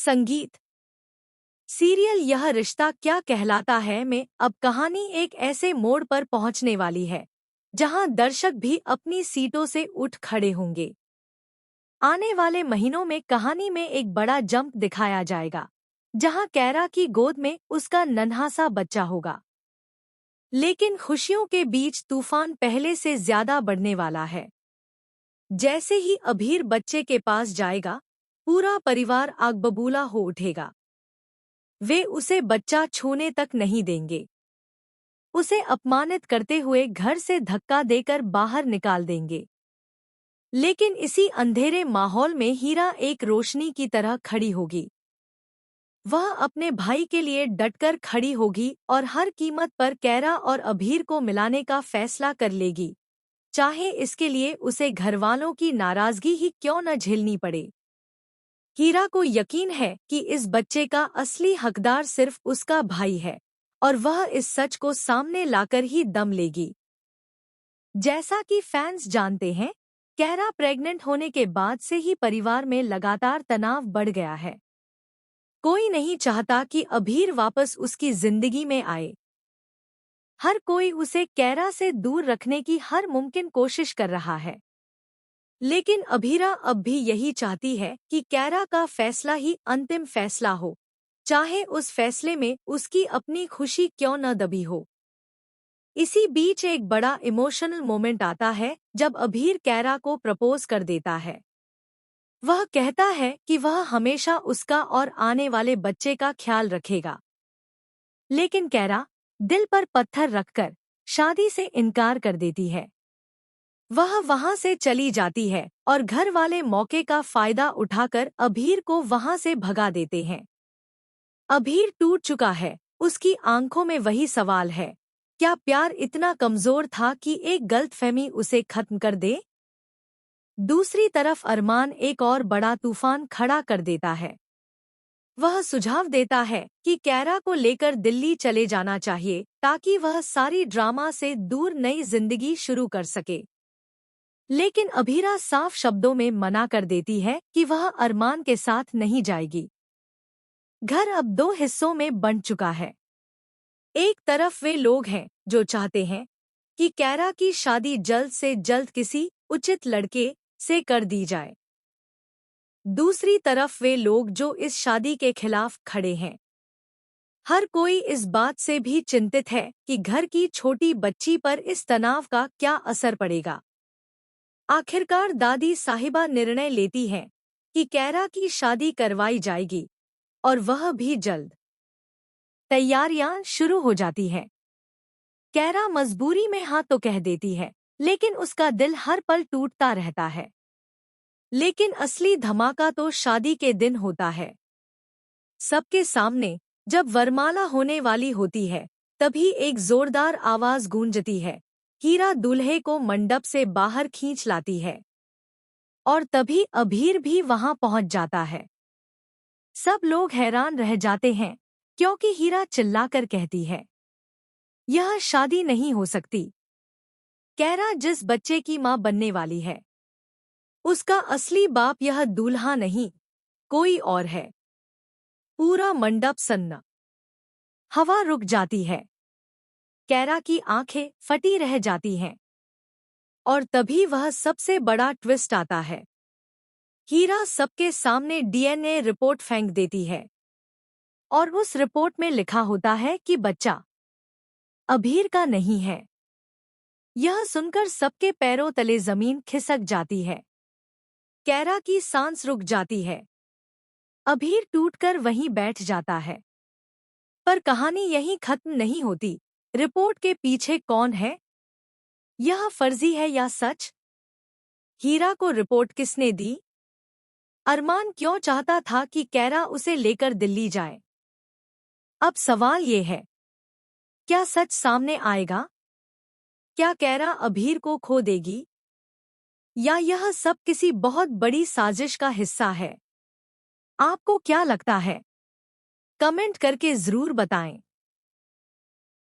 संगीत सीरियल यह रिश्ता क्या कहलाता है में अब कहानी एक ऐसे मोड़ पर पहुंचने वाली है जहां दर्शक भी अपनी सीटों से उठ खड़े होंगे। आने वाले महीनों में कहानी में एक बड़ा जंप दिखाया जाएगा जहां कैरा की गोद में उसका नन्हा सा बच्चा होगा। लेकिन खुशियों के बीच तूफान पहले से ज्यादा बढ़ने वाला है। जैसे ही अभीर बच्चे के पास जाएगा, पूरा परिवार आग बबूला हो उठेगा। वे उसे बच्चा छूने तक नहीं देंगे। उसे अपमानित करते हुए घर से धक्का देकर बाहर निकाल देंगे। लेकिन इसी अंधेरे माहौल में हीरा एक रोशनी की तरह खड़ी होगी। वह अपने भाई के लिए डटकर खड़ी होगी और हर कीमत पर कैरा और अभीर को मिलाने का फैसला कर लेगी, चाहे इसके लिए उसे घरवालों की नाराजगी ही क्यों न झेलनी पड़े। हीरा को यकीन है कि इस बच्चे का असली हकदार सिर्फ उसका भाई है और वह इस सच को सामने लाकर ही दम लेगी। जैसा कि फैंस जानते हैं, कैरा प्रेग्नेंट होने के बाद से ही परिवार में लगातार तनाव बढ़ गया है। कोई नहीं चाहता कि अभीर वापस उसकी जिंदगी में आए। हर कोई उसे कैरा से दूर रखने की हर मुमकिन कोशिश कर रहा है। लेकिन अभीरा अब भी यही चाहती है कि कैरा का फैसला ही अंतिम फैसला हो, चाहे उस फैसले में उसकी अपनी खुशी क्यों न दबी हो। इसी बीच एक बड़ा इमोशनल मोमेंट आता है जब अभीर कैरा को प्रपोज कर देता है। वह कहता है कि वह हमेशा उसका और आने वाले बच्चे का ख्याल रखेगा। लेकिन कैरा दिल पर पत्थर रखकर शादी से इनकार कर देती है। वह वहां से चली जाती है और घर वाले मौके का फायदा उठाकर अभीर को वहां से भगा देते हैं। अभीर टूट चुका है, उसकी आंखों में वही सवाल है, क्या प्यार इतना कमजोर था कि एक गलतफहमी उसे खत्म कर दे? दूसरी तरफ अरमान एक और बड़ा तूफान खड़ा कर देता है। वह सुझाव देता है कि कैरा को लेकर दिल्ली चले जाना चाहिए ताकि वह सारी ड्रामा से दूर नई जिंदगी शुरू कर सके। लेकिन अभीरा साफ शब्दों में मना कर देती है कि वह अरमान के साथ नहीं जाएगी। घर अब दो हिस्सों में बंट चुका है। एक तरफ वे लोग हैं जो चाहते हैं कि कैरा की शादी जल्द से जल्द किसी उचित लड़के से कर दी जाए। दूसरी तरफ वे लोग जो इस शादी के खिलाफ खड़े हैं। हर कोई इस बात से भी चिंतित है कि घर की छोटी बच्ची पर इस तनाव का क्या असर पड़ेगा। आखिरकार दादी साहिबा निर्णय लेती हैं कि कैरा की शादी करवाई जाएगी और वह भी जल्द। तैयारियां शुरू हो जाती हैं। कैरा मजबूरी में हाँ तो कह देती है, लेकिन उसका दिल हर पल टूटता रहता है। लेकिन असली धमाका तो शादी के दिन होता है। सबके सामने जब वरमाला होने वाली होती है, तभी एक जोरदार आवाज गूंजती है। हीरा दूल्हे को मंडप से बाहर खींच लाती है और तभी अभीर भी वहां पहुंच जाता है। सब लोग हैरान रह जाते हैं क्योंकि हीरा चिल्लाकर कहती है, यह शादी नहीं हो सकती। कैरा जिस बच्चे की मां बनने वाली है, उसका असली बाप यह दूल्हा नहीं, कोई और है। पूरा मंडप सन्न। हवा रुक जाती है। कैरा की आंखें फटी रह जाती हैं। और तभी वह सबसे बड़ा ट्विस्ट आता है। हीरा सबके सामने डीएनए रिपोर्ट फेंक देती है और उस रिपोर्ट में लिखा होता है कि बच्चा अभीर का नहीं है। यह सुनकर सबके पैरों तले जमीन खिसक जाती है। कैरा की सांस रुक जाती है। अभीर टूटकर वहीं बैठ जाता है। पर कहानी यहीं खत्म नहीं होती। रिपोर्ट के पीछे कौन है? यह फर्जी है या सच? हीरा को रिपोर्ट किसने दी? अरमान क्यों चाहता था कि कैरा उसे लेकर दिल्ली जाए? अब सवाल ये है, क्या सच सामने आएगा? क्या कैरा अभीर को खो देगी? या यह सब किसी बहुत बड़ी साजिश का हिस्सा है? आपको क्या लगता है? कमेंट करके जरूर बताएं।